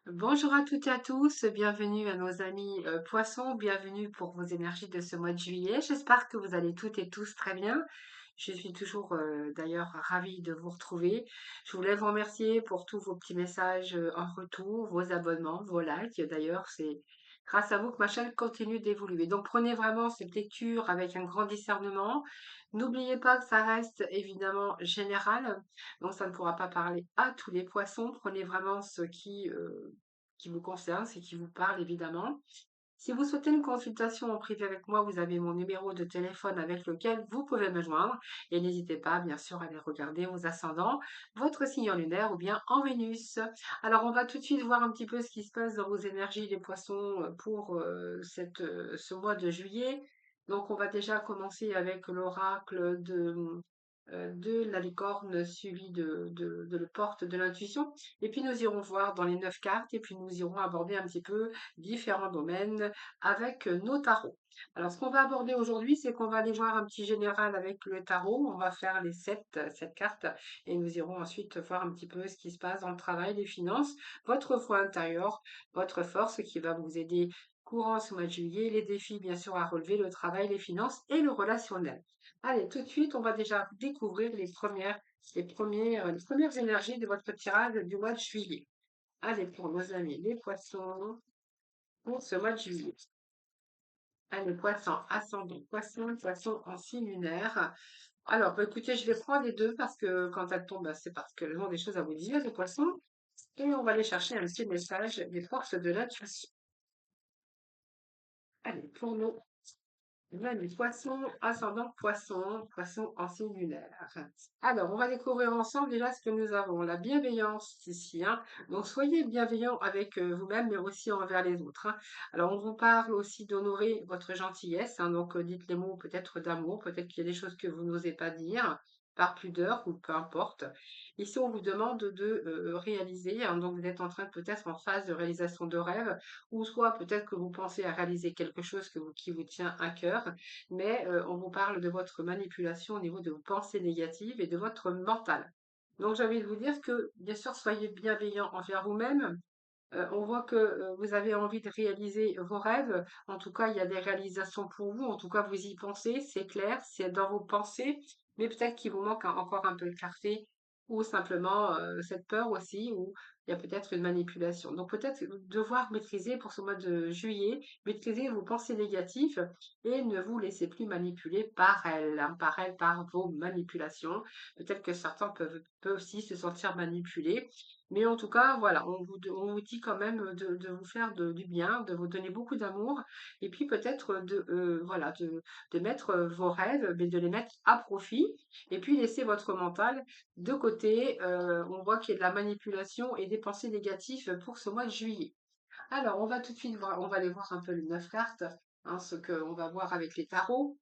Bonjour à toutes et à tous, bienvenue à nos amis poissons, bienvenue pour vos énergies de ce mois de juillet. J'espère que vous allez toutes et tous très bien. Je suis toujours d'ailleurs ravie de vous retrouver. Je voulais vous remercier pour tous vos petits messages en retour, vos abonnements, vos likes. D'ailleurs, c'est grâce à vous que ma chaîne continue d'évoluer. Donc prenez vraiment cette lecture avec un grand discernement. N'oubliez pas que ça reste évidemment général, donc ça ne pourra pas parler à tous les poissons. Prenez vraiment ce qui vous concerne, ce qui vous parle évidemment. Si vous souhaitez une consultation en privé avec moi, vous avez mon numéro de téléphone avec lequel vous pouvez me joindre. Et n'hésitez pas, bien sûr, à aller regarder vos ascendants, votre signe en lunaire ou bien en Vénus. Alors, on va tout de suite voir un petit peu ce qui se passe dans vos énergies, les poissons, pour ce mois de juillet. Donc, on va déjà commencer avec l'oracle de la licorne suivi de le porte de l'intuition. Et puis, nous irons voir dans les 9 cartes et puis nous irons aborder un petit peu différents domaines avec nos tarots. Alors, ce qu'on va aborder aujourd'hui, c'est qu'on va aller voir un petit général avec le tarot. On va faire les sept cartes et nous irons ensuite voir un petit peu ce qui se passe dans le travail, les finances, votre foi intérieure, votre force qui va vous aider courant ce mois de juillet, les défis bien sûr à relever, le travail, les finances et le relationnel. Allez, tout de suite, on va déjà découvrir les premières énergies de votre tirage du mois de juillet. Allez, pour nos amis, les poissons, pour ce mois de juillet. Allez, poisson, ascendant, poisson, poisson en signe lunaire. Alors, bah, écoutez, je vais prendre les deux parce que quand elles tombent, bah, c'est parce qu'elles ont des choses à vous dire, les poissons. Et on va aller chercher un petit message des forces de l'intuition. Allez, pour nous, les poissons, ascendant poisson, poisson en signe lunaire. Alors, on va découvrir ensemble déjà ce que nous avons. La bienveillance ici, hein. Donc, soyez bienveillants avec vous-même, mais aussi envers les autres, hein. Alors, on vous parle aussi d'honorer votre gentillesse, hein. Donc, dites les mots peut-être d'amour, peut-être qu'il y a des choses que vous n'osez pas dire, par pudeur ou peu importe. Ici, on vous demande de réaliser, hein. Donc, vous êtes en train peut-être en phase de réalisation de rêve, ou soit peut-être que vous pensez à réaliser quelque chose qui vous tient à cœur, mais on vous parle de votre manipulation au niveau de vos pensées négatives et de votre mental. Donc j'ai envie de vous dire que, bien sûr, soyez bienveillants envers vous-même. On voit que vous avez envie de réaliser vos rêves. En tout cas, il y a des réalisations pour vous. En tout cas, vous y pensez, c'est clair, c'est dans vos pensées. Mais peut-être qu'il vous manque encore un peu de clarté ou simplement cette peur aussi, ou il y a peut-être une manipulation. Donc peut-être devoir maîtriser pour ce mois de juillet, maîtriser vos pensées négatives et ne vous laissez plus manipuler par elles, hein, par elles, par vos manipulations. Peut-être que certains peuvent aussi se sentir manipulés. Mais en tout cas, voilà, on vous dit quand même de vous faire du bien, de vous donner beaucoup d'amour, et puis peut-être voilà, de mettre vos rêves, mais de les mettre à profit, et puis laisser votre mental de côté. On voit qu'il y a de la manipulation et des pensées négatives pour ce mois de juillet. Alors, on va tout de suite voir, on va aller voir un peu les 9 cartes, hein, ce qu'on va voir avec les tarots.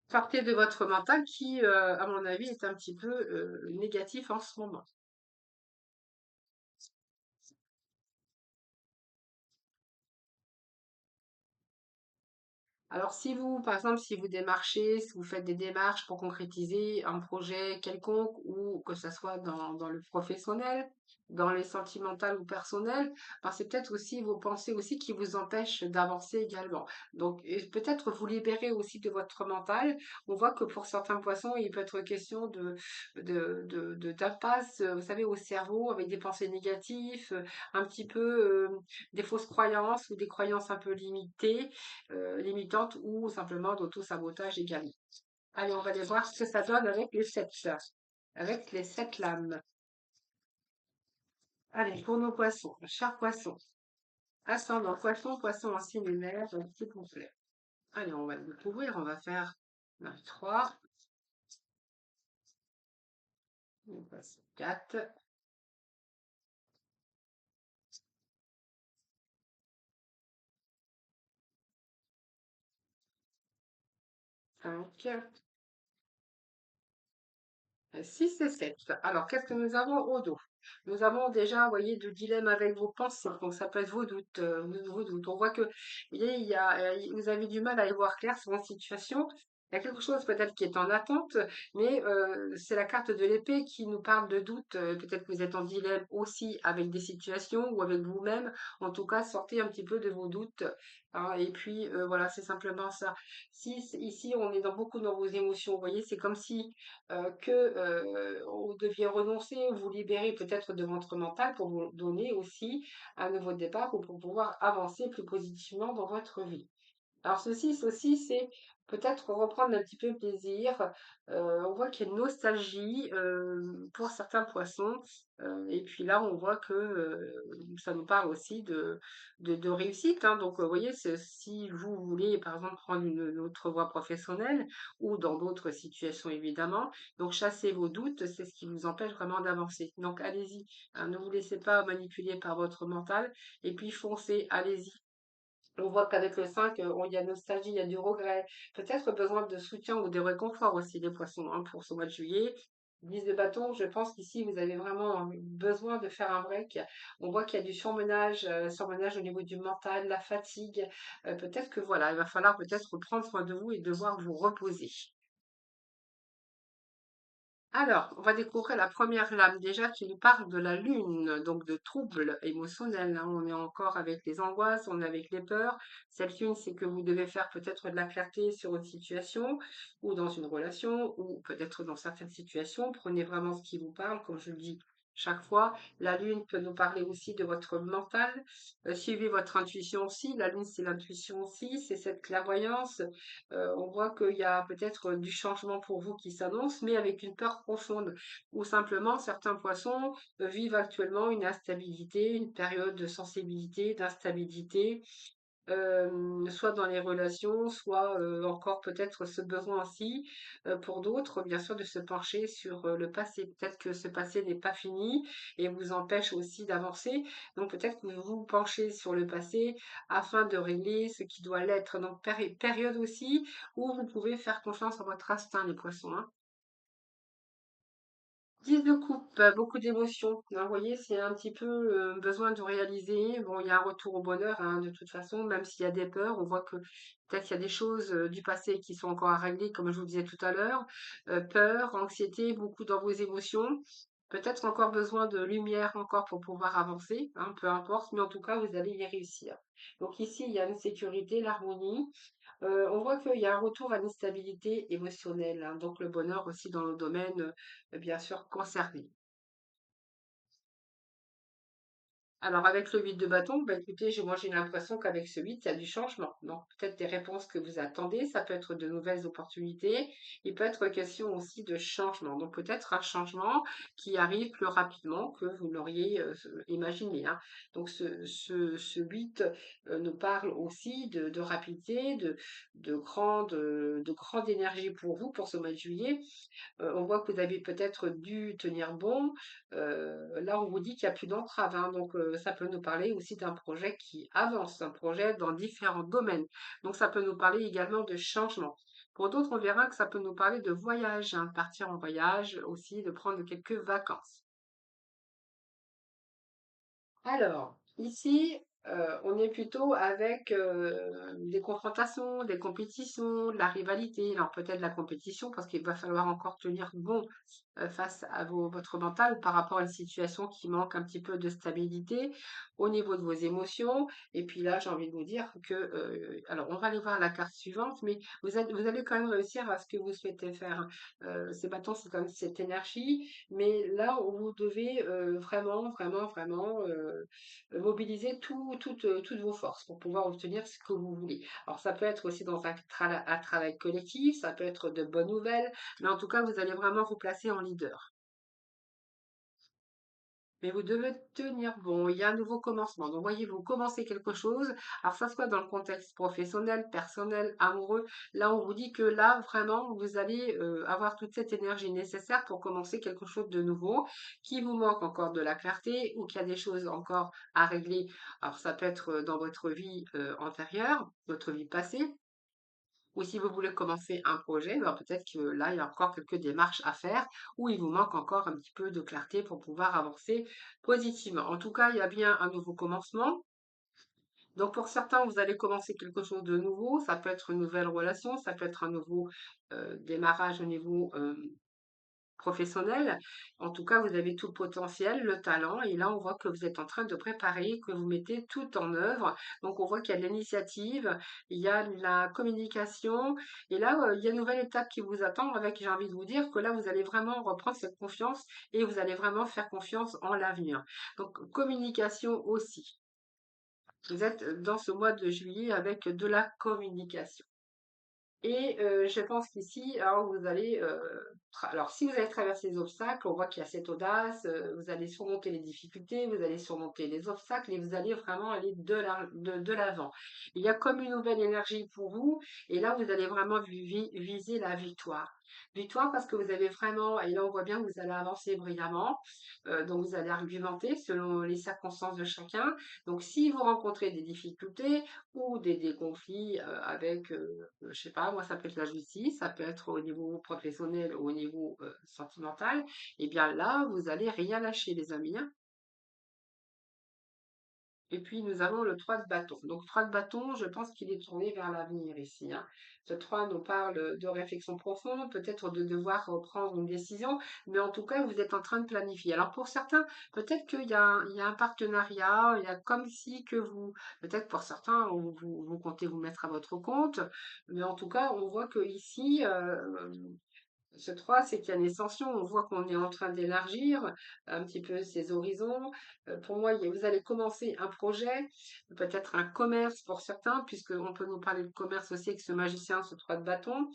Partez de votre mental qui, à mon avis, est un petit peu négatif en ce moment. Alors, si vous, par exemple, si vous démarchez, si vous faites des démarches pour concrétiser un projet quelconque, ou que ce soit dans le professionnel, dans les sentimentales ou personnel, ben, c'est peut-être aussi vos pensées aussi qui vous empêchent d'avancer également. Donc, et peut-être vous libérer aussi de votre mental. On voit que pour certains poissons, il peut être question d'impasse, vous savez, au cerveau, avec des pensées négatives, un petit peu des fausses croyances ou des croyances un peu limitées limitantes ou simplement d'auto-sabotage également. Allez, on va aller voir ce que ça donne avec les 7 lames. Allez, pour nos poissons, chers poissons, ascendant poisson, poisson en signe lunaire, donc tout complet. Allez, on va le découvrir, on va faire 3, 4, 5, 6 et 7. Alors, qu'est-ce que nous avons au dos? Nous avons déjà, vous voyez, de dilemme avec vos pensées. Donc, ça peut être vos doutes, vos doutes. On voit que, vous voyez, vous avez du mal à y voir clair sur la situation. Il y a quelque chose peut-être qui est en attente, mais c'est la carte de l'épée qui nous parle de doute. Peut-être que vous êtes en dilemme aussi avec des situations ou avec vous-même. En tout cas, sortez un petit peu de vos doutes, hein, et puis voilà, c'est simplement ça. Si ici on est beaucoup dans vos émotions, vous voyez, c'est comme si vous deviez renoncer, vous libérer peut-être de votre mental pour vous donner aussi un nouveau départ ou pour pouvoir avancer plus positivement dans votre vie. Alors ceci, c'est peut-être reprendre un petit peu plaisir. On voit qu'il y a une nostalgie, pour certains poissons, et puis là, on voit que, ça nous parle aussi de réussite, hein. Donc, vous voyez, si vous voulez, par exemple, prendre une autre voie professionnelle ou dans d'autres situations évidemment, donc chassez vos doutes, c'est ce qui vous empêche vraiment d'avancer. Donc allez-y, hein, ne vous laissez pas manipuler par votre mental et puis foncez, allez-y. On voit qu'avec le 5, il y a nostalgie, il y a du regret, peut-être besoin de soutien ou de réconfort aussi, les poissons, hein, pour ce mois de juillet. 10 de bâton, je pense qu'ici, vous avez vraiment besoin de faire un break. On voit qu'il y a du surmenage au niveau du mental, la fatigue. Peut-être que voilà, il va falloir peut-être prendre soin de vous et devoir vous reposer. Alors, on va découvrir la première lame déjà qui nous parle de la lune, donc de troubles émotionnels, hein. On est encore avec les angoisses, on est avec les peurs. Cette lune, c'est que vous devez faire peut-être de la clarté sur une situation ou dans une relation ou peut-être dans certaines situations. Prenez vraiment ce qui vous parle, comme je le dis chaque fois. La lune peut nous parler aussi de votre mental. Suivez votre intuition aussi. La lune, c'est l'intuition aussi, c'est cette clairvoyance. On voit qu'il y a peut-être du changement pour vous qui s'annonce, mais avec une peur profonde, ou simplement certains poissons vivent actuellement une instabilité, une période de sensibilité, d'instabilité, soit dans les relations, soit encore peut-être ce besoin aussi, pour d'autres, bien sûr, de se pencher sur le passé. Peut-être que ce passé n'est pas fini et vous empêche aussi d'avancer. Donc peut-être que vous vous penchez sur le passé afin de régler ce qui doit l'être. Donc période aussi où vous pouvez faire confiance en votre instinct, les poissons, hein. 10 de coupe, beaucoup d'émotions. Hein, vous voyez, c'est un petit peu besoin de réaliser. Bon, il y a un retour au bonheur, hein, de toute façon, même s'il y a des peurs, on voit que peut-être qu'il y a des choses du passé qui sont encore à régler, comme je vous disais tout à l'heure. Peur, anxiété, beaucoup dans vos émotions. Peut-être encore besoin de lumière encore pour pouvoir avancer, hein, peu importe, mais en tout cas, vous allez y réussir. Donc ici, il y a une sécurité, l'harmonie. On voit qu'il y a un retour à une stabilité émotionnelle, hein, donc le bonheur aussi dans le domaine, bien sûr, concerné. Alors avec le 8 de bâton, bah, écoutez, j'ai l'impression qu'avec ce 8, il y a du changement. Donc peut-être des réponses que vous attendez, ça peut être de nouvelles opportunités. Il peut être question aussi de changement. Donc peut-être un changement qui arrive plus rapidement que vous l'auriez imaginé, hein. Donc ce 8 nous parle aussi de rapidité, de grande énergie pour vous pour ce mois de juillet. On voit que vous avez peut-être dû tenir bon. Là, on vous dit qu'il y a plus d'entrave, hein, donc ça peut nous parler aussi d'un projet qui avance, un projet dans différents domaines. Donc ça peut nous parler également de changement. Pour d'autres, on verra que ça peut nous parler de voyage, hein, de partir en voyage aussi, de prendre quelques vacances. Alors, ici, on est plutôt avec, des confrontations, des compétitions, de la rivalité. Alors peut-être la compétition parce qu'il va falloir encore tenir bon, face à votre mental par rapport à une situation qui manque un petit peu de stabilité au niveau de vos émotions. Et puis là, j'ai envie de vous dire que, alors on va aller voir la carte suivante, mais vous allez quand même réussir à ce que vous souhaitez faire, hein. Ce bâton, c'est quand même cette énergie, mais là où vous devez, vraiment, vraiment, vraiment, mobiliser toutes vos forces pour pouvoir obtenir ce que vous voulez. Alors ça peut être aussi dans un travail collectif, ça peut être de bonnes nouvelles, mais en tout cas, vous allez vraiment vous placer en leader. Mais vous devez tenir bon, il y a un nouveau commencement. Donc, voyez, vous commencez quelque chose. Alors, ça soit dans le contexte professionnel, personnel, amoureux. Là, on vous dit que là, vraiment, vous allez avoir toute cette énergie nécessaire pour commencer quelque chose de nouveau, qui vous manque encore de la clarté ou qu'il y a des choses encore à régler. Alors, ça peut être dans votre vie antérieure, votre vie passée. Ou si vous voulez commencer un projet, ben peut-être que là, il y a encore quelques démarches à faire ou il vous manque encore un petit peu de clarté pour pouvoir avancer positivement. En tout cas, il y a bien un nouveau commencement. Donc pour certains, vous allez commencer quelque chose de nouveau, ça peut être une nouvelle relation, ça peut être un nouveau démarrage au niveau professionnel. En tout cas, vous avez tout le potentiel, le talent, et là, on voit que vous êtes en train de préparer, que vous mettez tout en œuvre. Donc, on voit qu'il y a de l'initiative, il y a de la communication, et là, il y a une nouvelle étape qui vous attend avec, j'ai envie de vous dire que là, vous allez vraiment reprendre cette confiance et vous allez vraiment faire confiance en l'avenir. Donc, communication aussi. Vous êtes dans ce mois de juillet avec de la communication. Et je pense qu'ici, alors vous allez, alors si vous allez traverser les obstacles, on voit qu'il y a cette audace, vous allez surmonter les difficultés, vous allez surmonter les obstacles et vous allez vraiment aller de l'avant. Il y a comme une nouvelle énergie pour vous et là, vous allez vraiment viser la victoire. Victoire parce que vous avez vraiment, et là on voit bien que vous allez avancer brillamment, donc vous allez argumenter selon les circonstances de chacun. Donc si vous rencontrez des difficultés, ou des conflits avec, je sais pas, moi ça peut être la justice, ça peut être au niveau professionnel ou au niveau sentimental, et bien là, vous allez rien lâcher les amis, hein. Et puis nous avons le 3 de bâton. Donc 3 de bâton, je pense qu'il est tourné vers l'avenir ici, hein. Ce 3 nous parle de réflexion profonde, peut-être de devoir prendre une décision, mais en tout cas, vous êtes en train de planifier. Alors pour certains, peut-être il y a un partenariat, il y a comme si que vous, peut-être pour certains, vous comptez vous mettre à votre compte, mais en tout cas, on voit que ici, ce 3, c'est qu'il y a une ascension. On voit qu'on est en train d'élargir un petit peu ses horizons. Pour moi, vous allez commencer un projet, peut-être un commerce pour certains, puisqu'on peut nous parler de commerce aussi avec ce magicien, ce 3 de bâton.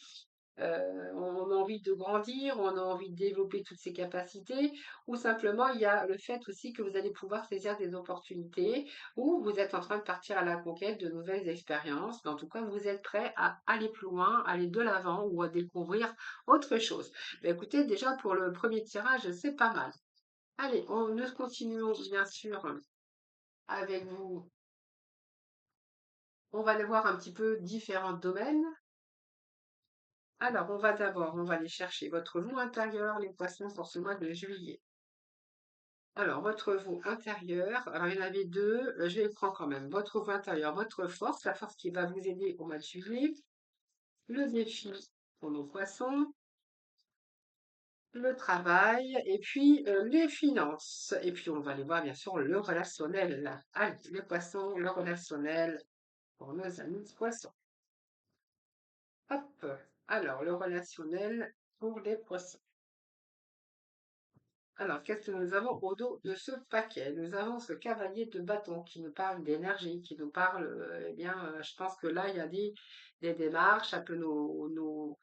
On a envie de grandir, on a envie de développer toutes ses capacités, ou simplement il y a le fait aussi que vous allez pouvoir saisir des opportunités, ou vous êtes en train de partir à la conquête de nouvelles expériences, mais en tout cas vous êtes prêt à aller plus loin, aller de l'avant ou à découvrir autre chose. Mais écoutez, déjà pour le premier tirage, c'est pas mal. Allez, nous continuons bien sûr avec vous. On va aller voir un petit peu différents domaines. Alors, on va aller chercher votre vous intérieur, les poissons, pour ce mois de juillet. Alors, votre vous intérieur, alors il y en avait deux, je les prends quand même. Votre vous intérieur, votre force, la force qui va vous aider au mois de juillet, le défi pour nos poissons, le travail, et puis les finances. Et puis, on va aller voir bien sûr le relationnel. Là. Allez, les poissons, le relationnel pour nos amis poissons. Hop, alors le relationnel pour les poissons. Alors, qu'est-ce que nous avons au dos de ce paquet? Nous avons ce cavalier de bâton qui nous parle d'énergie, qui nous parle, eh bien, je pense que là, il y a des démarches, ça peut nous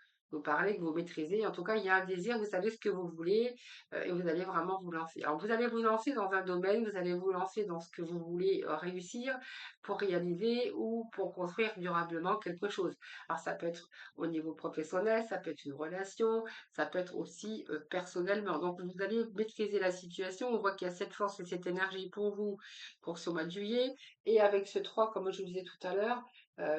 parler, que vous maîtrisez. En tout cas, il y a un désir, vous savez ce que vous voulez, et vous allez vraiment vous lancer. Alors, vous allez vous lancer dans un domaine, vous allez vous lancer dans ce que vous voulez réussir pour réaliser ou pour construire durablement quelque chose. Alors, ça peut être au niveau professionnel, ça peut être une relation, ça peut être aussi personnellement. Donc, vous allez maîtriser la situation. On voit qu'il y a cette force et cette énergie pour vous pour ce mois de juillet. Et avec ce 3, comme je vous disais tout à l'heure,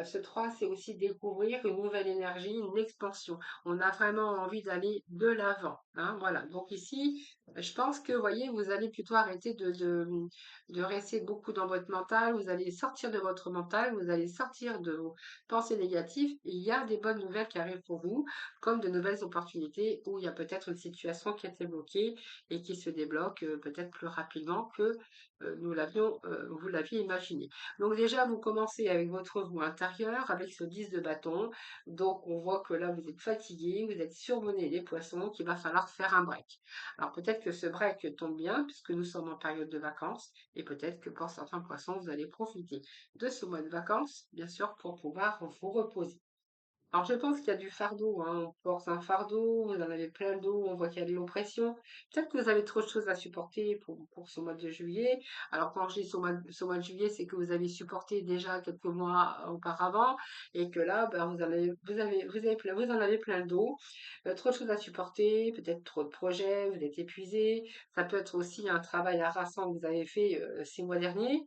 ce 3, c'est aussi découvrir une nouvelle énergie, une expansion. On a vraiment envie d'aller de l'avant, hein, voilà. Donc ici, je pense que, vous voyez, vous allez plutôt arrêter de rester beaucoup dans votre mental. Vous allez sortir de votre mental, vous allez sortir de vos pensées négatives. Il y a des bonnes nouvelles qui arrivent pour vous comme de nouvelles opportunités où il y a peut-être une situation qui a été bloquée et qui se débloque peut-être plus rapidement que vous l'aviez imaginé. Donc déjà, vous commencez avec votre roue intérieure, avec ce 10 de bâton. Donc on voit que là, vous êtes fatigué, vous êtes surmené les poissons, qu'il va falloir faire un break. Alors peut-être que ce break tombe bien, puisque nous sommes en période de vacances, et peut-être que pour certains poissons, vous allez profiter de ce mois de vacances, bien sûr, pour pouvoir vous reposer. Alors, je pense qu'il y a du fardeau, hein. On porte un fardeau, vous en avez plein d'eau, on voit qu'il y a de l'oppression. Peut-être que vous avez trop de choses à supporter pour ce mois de juillet. Alors, quand je dis ce mois de juillet, c'est que vous avez supporté déjà quelques mois auparavant et que là, ben, vous en avez plein d'eau. Trop de choses à supporter, peut-être trop de projets, vous êtes épuisé. Ça peut être aussi un travail harassant que vous avez fait 6 mois derniers.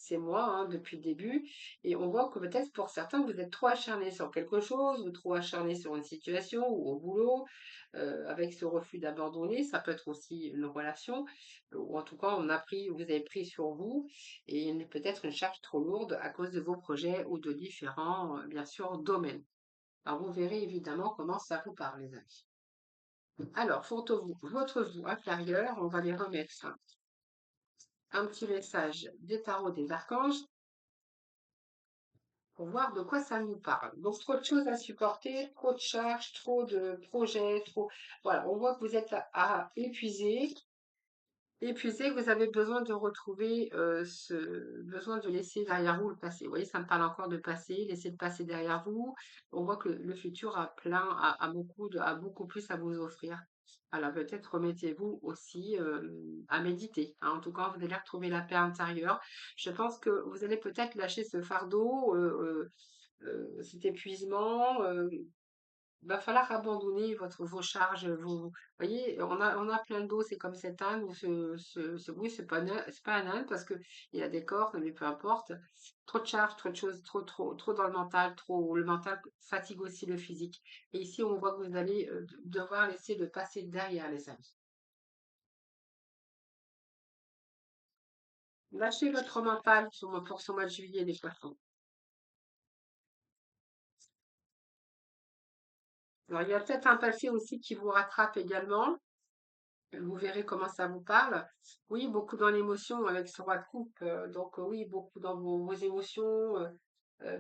c'est moi, hein, depuis le début. Et on voit que peut-être pour certains, vous êtes trop acharné sur quelque chose, ou trop acharné sur une situation ou au boulot, avec ce refus d'abandonner. Ça peut être aussi une relation, ou en tout cas, vous avez pris sur vous, et peut-être une charge trop lourde à cause de vos projets ou de différents, bien sûr, domaines. Alors, vous verrez évidemment comment ça vous parle, les amis. Alors, votre vous intérieur, on va les remettre un petit message des tarots des archanges pour voir de quoi ça nous parle. Donc, trop de choses à supporter, trop de charges, trop de projets, trop. Voilà, on voit que vous êtes épuisé, épuisé, que vous avez besoin de retrouver ce besoin de laisser derrière vous le passé. Vous voyez, ça me parle encore de passé, laisser le passé derrière vous. On voit que le futur a beaucoup plus à vous offrir. Alors peut-être remettez-vous aussi à méditer, hein. En tout cas, vous allez retrouver la paix intérieure. Je pense que vous allez peut-être lâcher ce fardeau, cet épuisement. Va falloir abandonner vos charges, vous voyez, on a plein de dos, c'est comme cet âne ou oui, c'est pas un âne parce que il a des cornes, mais peu importe. Trop de charges, trop de choses, trop dans le mental, le mental fatigue aussi le physique. Et ici, on voit que vous allez devoir laisser le passé derrière, les amis. Lâchez votre mental pour ce mois de juillet, les poissons. Alors, il y a peut-être un passé aussi qui vous rattrape également. Vous verrez comment ça vous parle. Oui, beaucoup dans l'émotion avec ce roi de coupe. Donc oui, beaucoup dans vos émotions.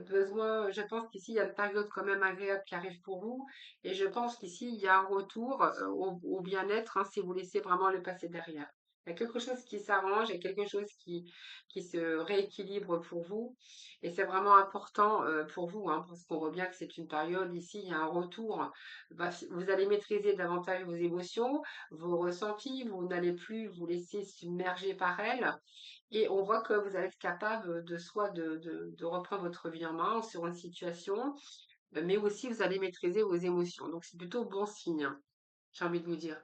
Besoin, je pense qu'ici, il y a une période quand même agréable qui arrive pour vous. Et je pense qu'ici, il y a un retour au bien-être, hein, si vous laissez vraiment le passé derrière. Il y a quelque chose qui s'arrange, il y a quelque chose qui se rééquilibre pour vous. Et c'est vraiment important pour vous, hein, parce qu'on voit bien que c'est une période ici, il y a un retour. Bah, vous allez maîtriser davantage vos émotions, vos ressentis, vous n'allez plus vous laisser submerger par elles. Et on voit que vous allez être capable de reprendre votre vie en main sur une situation, mais aussi vous allez maîtriser vos émotions. Donc c'est plutôt bon signe, hein, j'ai envie de vous dire.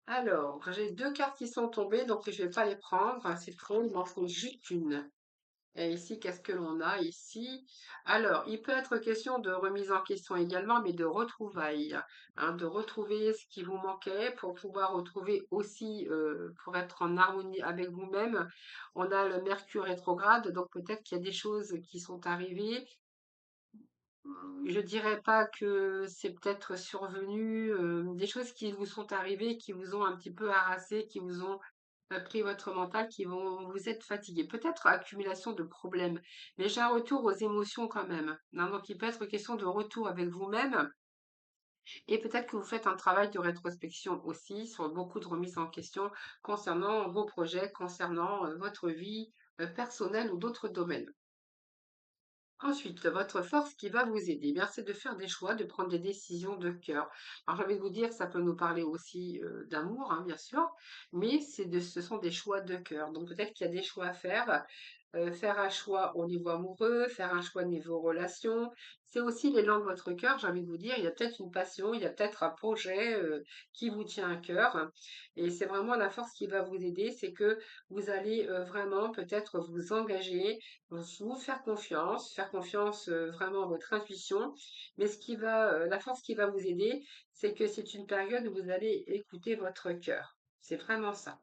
Alors, j'ai deux cartes qui sont tombées, donc je vais pas les prendre, hein, c'est trop, il m'en faut juste une. Et ici, qu'est-ce que l'on a ici? Alors, il peut être question de remise en question également, mais de retrouvailles, hein, de retrouver ce qui vous manquait pour pouvoir retrouver aussi, pour être en harmonie avec vous-même. On a le Mercure rétrograde, donc peut-être qu'il y a des choses qui sont arrivées. Je dirais pas que c'est peut-être survenu, des choses qui vous sont arrivées, qui vous ont un petit peu harassé, qui vous ont pris votre mental, qui vont vous être fatigué. Peut-être accumulation de problèmes, mais j'ai un retour aux émotions quand même, hein. Donc il peut être question de retour avec vous-même et peut-être que vous faites un travail de rétrospection aussi sur beaucoup de remises en question concernant vos projets, concernant votre vie personnelle ou d'autres domaines. Ensuite, votre force qui va vous aider, eh bien, c'est de faire des choix, de prendre des décisions de cœur. Alors, j'ai envie de vous dire, ça peut nous parler aussi d'amour, hein, bien sûr, mais ce sont des choix de cœur. Donc, peut-être qu'il y a des choix à faire. Faire un choix au niveau amoureux, faire un choix au niveau relation. C'est aussi l'élan de votre cœur, j'ai envie de vous dire. Il y a peut-être une passion, il y a peut-être un projet qui vous tient à cœur. Et c'est vraiment la force qui va vous aider, c'est que vous allez vraiment peut-être vous engager, vous faire confiance vraiment à votre intuition. Mais la force qui va vous aider, c'est que c'est une période où vous allez écouter votre cœur. C'est vraiment ça.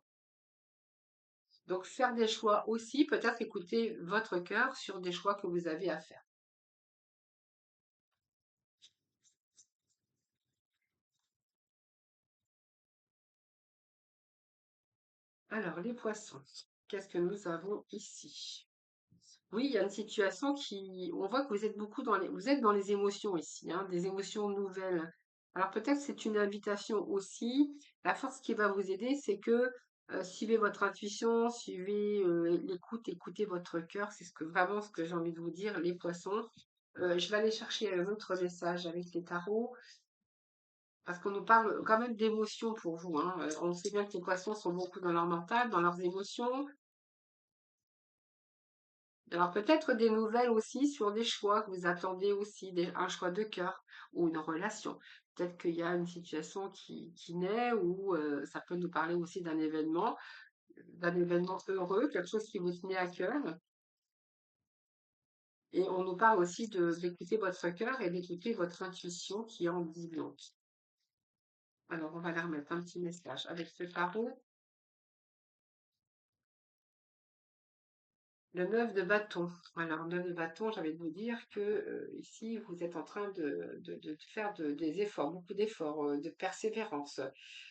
Donc faire des choix aussi, peut-être écouter votre cœur sur des choix que vous avez à faire. Alors les poissons, qu'est-ce que nous avons ici? Oui, il y a une situation on voit que vous êtes dans les émotions ici, hein, des émotions nouvelles. Alors peut-être c'est une invitation aussi. La force qui va vous aider, c'est que suivez votre intuition, suivez l'écoute, écoutez votre cœur. C'est vraiment ce que j'ai envie de vous dire, les poissons. Je vais aller chercher un autre message avec les tarots. Parce qu'on nous parle quand même d'émotions pour vous, hein. On sait bien que les poissons sont beaucoup dans leur mental, dans leurs émotions. Alors peut-être des nouvelles aussi sur des choix que vous attendez aussi, un choix de cœur ou une relation. Peut-être qu'il y a une situation qui naît ou ça peut nous parler aussi d'un événement heureux, quelque chose qui vous tenait à cœur. Et on nous parle aussi d'écouter votre cœur et d'écouter votre intuition qui en dit long. Alors on va leur mettre un petit message avec ce tarot. Le 9 de bâton. Alors, 9 de bâton, j'avais de vous dire que ici, vous êtes en train de faire des efforts, beaucoup d'efforts, de persévérance.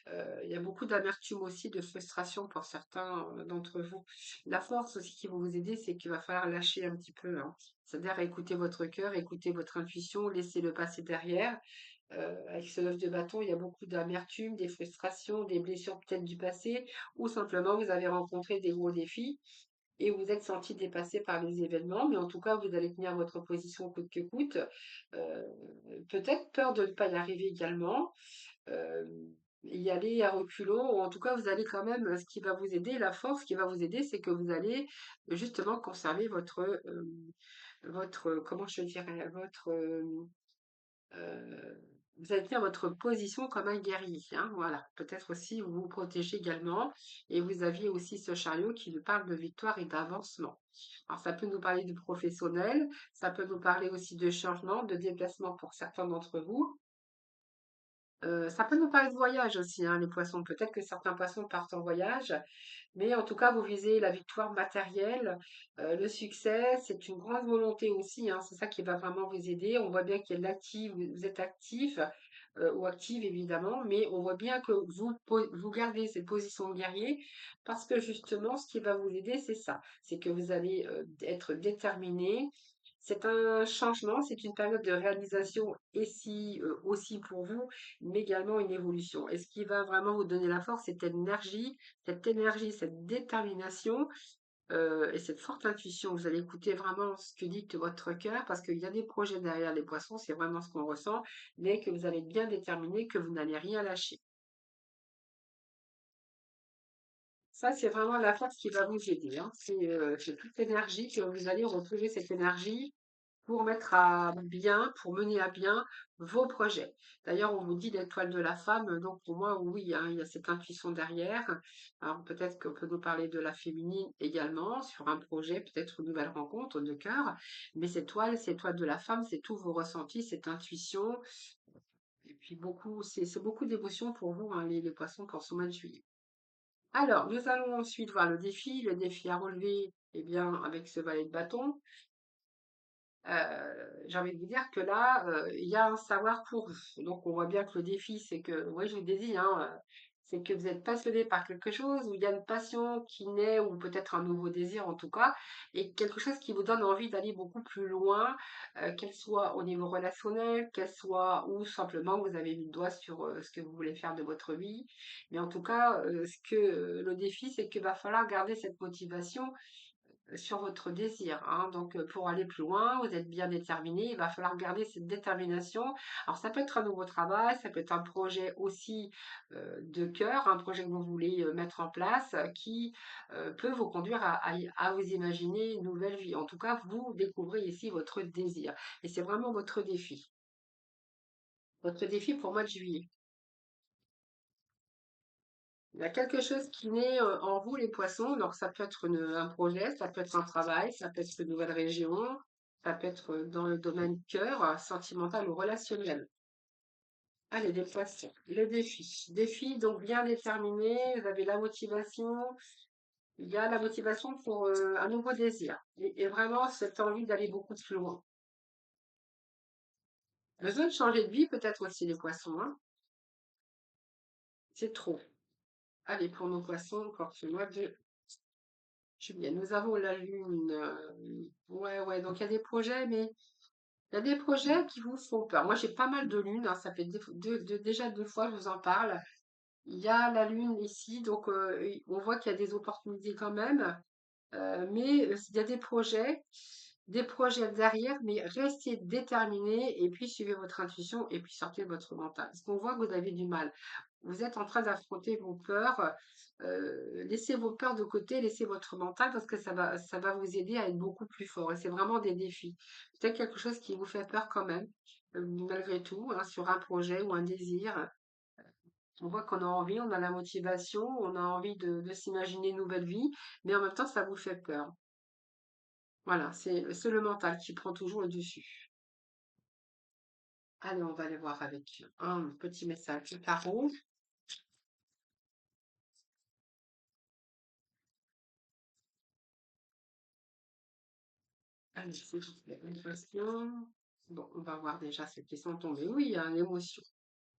Il y a beaucoup d'amertume aussi, de frustration pour certains d'entre vous. La force aussi qui va vous aider, c'est qu'il va falloir lâcher un petit peu, hein. C'est-à-dire écouter votre cœur, écouter votre intuition, laisser le passé derrière. Avec ce 9 de bâton, il y a beaucoup d'amertume, des frustrations, des blessures peut-être du passé, ou simplement vous avez rencontré des gros défis et vous êtes senti dépassé par les événements, mais en tout cas, vous allez tenir votre position coûte que coûte. Euh, Peut-être peur de ne pas y arriver également, euh, y aller à reculons, ou en tout cas, vous allez quand même, ce qui va vous aider, la force qui va vous aider, c'est que vous allez justement conserver comment je dirais, euh, vous allez tenir votre position comme un guerrier, hein, voilà. Peut-être aussi vous vous protégez également. Et vous aviez aussi ce chariot qui nous parle de victoire et d'avancement. Alors ça peut nous parler du professionnel, ça peut nous parler aussi de changement, de déplacement pour certains d'entre vous. Ça peut nous parler de voyage aussi, hein, les poissons. Peut-être que certains poissons partent en voyage, mais en tout cas, vous visez la victoire matérielle, le succès. C'est une grande volonté aussi, hein, c'est ça qui va vraiment vous aider. On voit bien qu'il y a de l'actif, vous êtes actif ou active évidemment, mais on voit bien que vous gardez cette position de guerrier parce que justement, ce qui va vous aider, c'est ça. C'est que vous allez être déterminé. C'est un changement, c'est une période de réalisation et si, aussi pour vous, mais également une évolution. Et ce qui va vraiment vous donner la force, c'est cette énergie, cette détermination et cette forte intuition. Vous allez écouter vraiment ce que dit votre cœur parce qu'il y a des projets derrière les poissons, c'est vraiment ce qu'on ressent, mais que vous allez être bien déterminé, que vous n'allez rien lâcher. Ça, c'est vraiment la force qui va vous aider, hein. C'est toute l'énergie que vous allez retrouver cette énergie pour mettre à bien, pour mener à bien vos projets. D'ailleurs, on vous dit l'étoile de la femme, donc pour moi, oui, hein, il y a cette intuition derrière. Alors peut-être qu'on peut nous parler de la féminine également sur un projet, peut-être une nouvelle rencontre de cœur, mais cette étoile de la femme, c'est tous vos ressentis, cette intuition, et puis c'est beaucoup d'émotions pour vous, hein, les poissons, pour ce mois de juillet. Alors, nous allons ensuite voir le défi à relever, eh bien, avec ce valet de bâton. J'ai envie de vous dire que là, il y a un savoir pour vous. Donc on voit bien que le défi, c'est que oui, je vous l'ai dit, hein, c'est que vous êtes passionné par quelque chose, où il y a une passion qui naît, ou peut-être un nouveau désir en tout cas, et quelque chose qui vous donne envie d'aller beaucoup plus loin, qu'elle soit au niveau relationnel, qu'elle soit ou simplement vous avez mis le doigt sur, ce que vous voulez faire de votre vie. Mais en tout cas, le défi, c'est qu'il va falloir garder cette motivation sur votre désir, hein. Donc, pour aller plus loin, vous êtes bien déterminé, il va falloir garder cette détermination. Alors, ça peut être un nouveau travail, ça peut être un projet aussi de cœur, un projet que vous voulez mettre en place qui peut vous conduire à vous imaginer une nouvelle vie. En tout cas, vous découvrez ici votre désir. Et c'est vraiment votre défi. Votre défi pour moi de juillet. Il y a quelque chose qui naît en vous, les poissons. Donc, ça peut être un projet, ça peut être un travail, ça peut être une nouvelle région, ça peut être dans le domaine cœur, sentimental ou relationnel. Allez, les poissons. Le défi. Défi, donc bien déterminé. Vous avez la motivation. Il y a la motivation pour un nouveau désir. Et vraiment cette envie d'aller beaucoup plus loin. Besoin de changer de vie, peut-être aussi, les poissons, hein. C'est trop. Allez, pour nos poissons, encore ce mois de juillet. Nous avons la lune. Ouais, ouais. Donc, il y a des projets, mais il y a des projets qui vous font peur. Moi, j'ai pas mal de lunes, hein, ça fait déjà 2 fois que je vous en parle. Il y a la lune ici, donc on voit qu'il y a des opportunités quand même. Mais il y a des projets derrière, mais restez déterminés et puis suivez votre intuition et puis sortez de votre mental. Parce qu'on voit que vous avez du mal. vous êtes en train d'affronter vos peurs. Laissez vos peurs de côté, laissez votre mental parce que ça va vous aider à être beaucoup plus fort. Et c'est vraiment des défis. Peut-être quelque chose qui vous fait peur quand même, malgré tout, hein, sur un projet ou un désir. On voit qu'on a envie, on a la motivation, on a envie de s'imaginer une nouvelle vie, mais en même temps, ça vous fait peur. Voilà, c'est le mental qui prend toujours le dessus. Allez, on va aller voir avec un petit message du tarot. Allez, s'il vous plaît, une question. Bon, on va voir déjà celles qui sont tombées. Oui, il y a une émotion.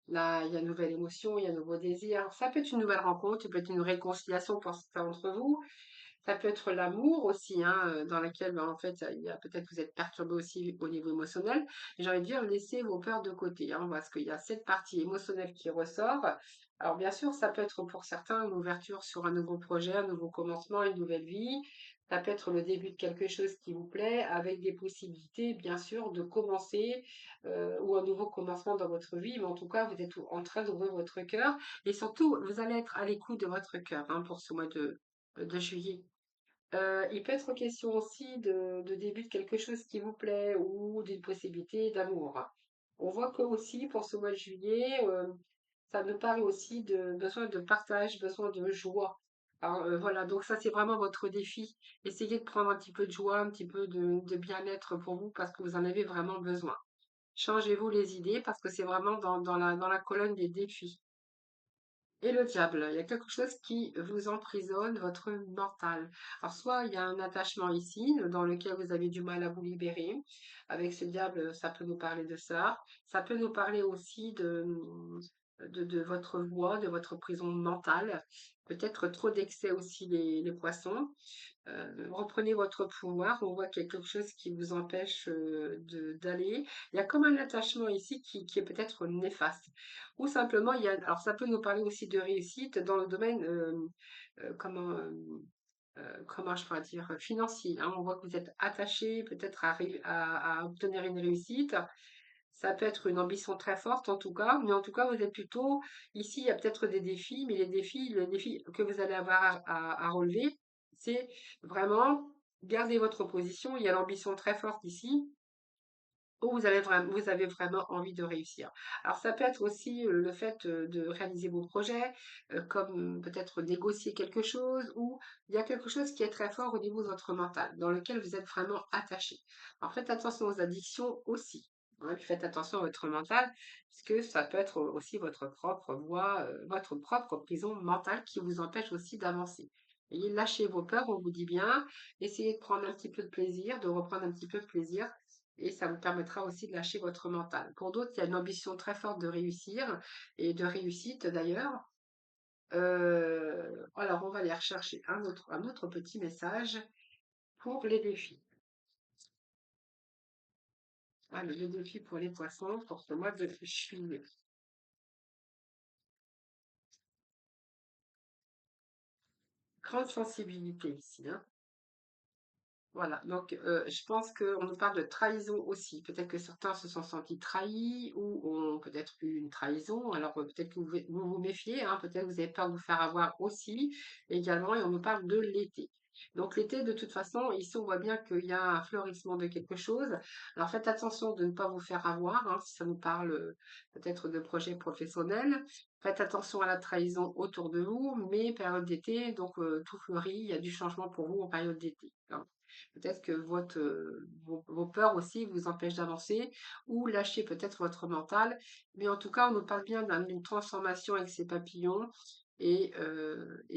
Là, il y a une nouvelle émotion, il y a un nouveau désir. Ça peut être une nouvelle rencontre, ça peut être une réconciliation pour certains d'entre vous. Ça peut être l'amour aussi, hein, dans laquelle, ben, en fait, il y a peut-être vous êtes perturbé aussi au niveau émotionnel. Et j'ai envie de dire, laissez vos peurs de côté, hein, parce qu'il y a cette partie émotionnelle qui ressort. Alors, bien sûr, ça peut être pour certains une ouverture sur un nouveau projet, un nouveau commencement, une nouvelle vie. Ça peut être le début de quelque chose qui vous plaît, avec des possibilités, bien sûr, de commencer ou un nouveau commencement dans votre vie. Mais en tout cas, vous êtes en train d'ouvrir votre cœur. Et surtout, vous allez être à l'écoute de votre cœur, hein, pour ce mois de juillet. Il peut être question aussi de début de quelque chose qui vous plaît ou d'une possibilité d'amour. On voit que aussi pour ce mois de juillet, ça nous parle aussi de besoin de partage, besoin de joie. Alors, voilà, donc ça c'est vraiment votre défi. Essayez de prendre un petit peu de joie, un petit peu de bien-être pour vous parce que vous en avez vraiment besoin. Changez-vous les idées parce que c'est vraiment dans la colonne des défis. Et le diable, il y a quelque chose qui vous emprisonne, votre mental. Alors, soit il y a un attachement ici, dans lequel vous avez du mal à vous libérer. Avec ce diable, ça peut nous parler de ça. Ça peut nous parler aussi de votre voix, de votre prison mentale. Peut-être trop d'excès aussi les poissons. Reprenez votre pouvoir. On voit qu'il y a quelque chose qui vous empêche d'aller. Il y a comme un attachement ici qui est peut-être néfaste. Ou simplement, alors ça peut nous parler aussi de réussite dans le domaine, comment je pourrais dire, financier, hein. On voit que vous êtes attaché peut-être à obtenir une réussite. Ça peut être une ambition très forte en tout cas, mais en tout cas, vous êtes plutôt, ici, il y a peut-être des défis, mais le défi que vous allez avoir à relever, c'est vraiment garder votre position. Il y a l'ambition très forte ici, où vous avez vraiment envie de réussir. Alors ça peut être aussi le fait de réaliser vos projets, comme peut-être négocier quelque chose, ou il y a quelque chose qui est très fort au niveau de votre mental, dans lequel vous êtes vraiment attaché. Alors faites attention aux addictions aussi, hein, puis faites attention à votre mental, puisque ça peut être aussi votre propre voie, votre propre prison mentale qui vous empêche aussi d'avancer. Et lâchez vos peurs, on vous dit bien, essayez de prendre un petit peu de plaisir, de reprendre un petit peu de plaisir et ça vous permettra aussi de lâcher votre mental. Pour d'autres, il y a une ambition très forte de réussir et de réussite d'ailleurs. Alors, on va aller rechercher un autre petit message pour les défis. Allez, le défi pour les poissons pour ce mois de juillet. Grande sensibilité ici, hein. Voilà, donc je pense qu'on nous parle de trahison aussi. Peut-être que certains se sont sentis trahis ou ont peut-être eu une trahison. Alors peut-être que vous méfiez, hein, peut-être que vous avez peur de vous faire avoir aussi également. Et on nous parle de l'été. Donc l'été, de toute façon, ici on voit bien qu'il y a un fleurissement de quelque chose. Alors faites attention de ne pas vous faire avoir, hein, si ça nous parle peut-être de projets professionnels. Faites attention à la trahison autour de vous, mais période d'été, donc tout fleurit, il y a du changement pour vous en période d'été, hein. Peut-être que vos peurs aussi vous empêchent d'avancer ou lâcher peut-être votre mental. Mais en tout cas, on nous parle bien d'une transformation avec ces papillons. Et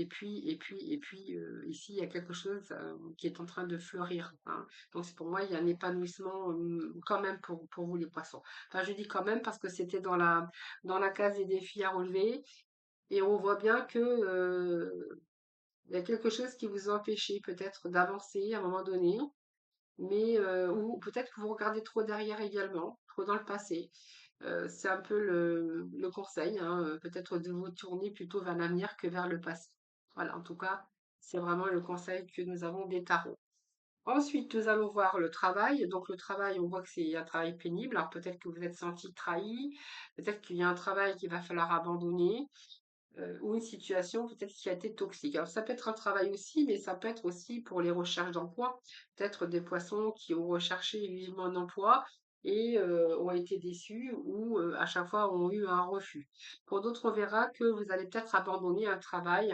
puis, ici, il y a quelque chose qui est en train de fleurir, hein. Donc, pour moi, il y a un épanouissement quand même pour vous, les poissons. Enfin, je dis quand même parce que c'était dans la case des défis à relever. Et on voit bien que il y a quelque chose qui vous empêchait peut-être d'avancer à un moment donné, mais ou peut-être que vous regardez trop derrière également, trop dans le passé. C'est un peu le conseil, hein, peut-être de vous tourner plutôt vers l'avenir que vers le passé. Voilà, en tout cas, c'est vraiment le conseil que nous avons des tarots. Ensuite, nous allons voir le travail. Donc, le travail, on voit que c'est un travail pénible. Alors, peut-être que vous êtes senti trahi, peut-être qu'il y a un travail qu'il va falloir abandonner, ou une situation peut-être qui a été toxique. Alors, ça peut être un travail aussi, mais ça peut être aussi pour les recherches d'emploi. Peut-être des poissons qui ont recherché vivement un emploi et ont été déçus ou à chaque fois ont eu un refus. Pour d'autres, on verra que vous allez peut-être abandonner un travail